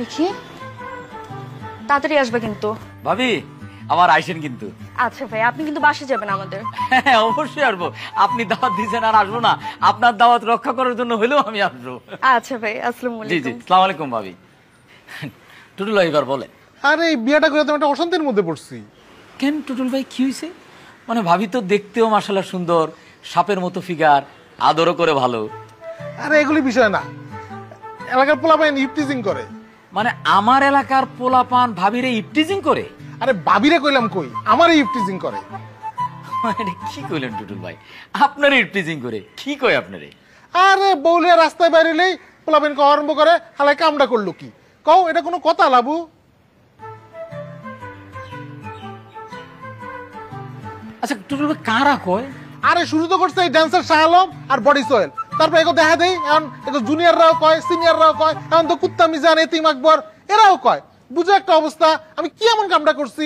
দেখি তাড়াতাড়ি আসবে কিন্তু। ভাবি আবার আইসেন কিন্তু। আচ্ছা ভাই, আপনি কিন্তু বাসে যাবেন আমাদের। হ্যাঁ অবশ্যই আসবো, আপনি দাওয়াত দিয়েছেন আর আসবো না? আপনার দাওয়াত রক্ষা করার জন্য হলেও আমি আসবো। আচ্ছা ভাই, আসসালামু জি জি, আলাইকুম। আসসালামু আলাইকুম ভাবি। টুটুল ভাই এবার বলে। আরে এই বিয়েটা করে তো একটা অশান্তির মধ্যে পড়ছি। কেন টুটুল ভাই কি হয়েছে? মানে ভাবি তো দেখতেও মাশাআল্লাহ সুন্দর, সাপের মতো ফিগার, আদরও করে ভালো। আরে এগুলি বিষয় না, এলাকার পোলাপাইন ইফটিজিং করে। মানে আমার এলাকার পোলাপান ভাবিরে ইপটিজিং করে? আরে বাবিরে কইলাম কই, আমারই ইফটিজিং করে। মানে কি কইলেন টুটুল ভাই, আপনারে ইপটিজিং করে? কি কয় আপনারে? আরে বউলিয়া রাস্তায় বাইরেলেই পোলাপাইনকে আরম্ভ করে, হালাই কামটা করলো কি? কও এটা কোনো কথা লাবু? আচ্ছা টুটুল ভাই কারা কয়? আরে শুরু তো করছে এই ড্যান্সার শাহ আলম আর বডি সোয়েল, তারপর এগো দেখা দেই এখন এগো জুনিয়ররাও কয়, সিনিয়ররাও কয়, এখন তো কুত্তা মিজান, এতিম আকবর এরাও কয়। বুঝো একটা অবস্থা, আমি কি এমন কামটা করছি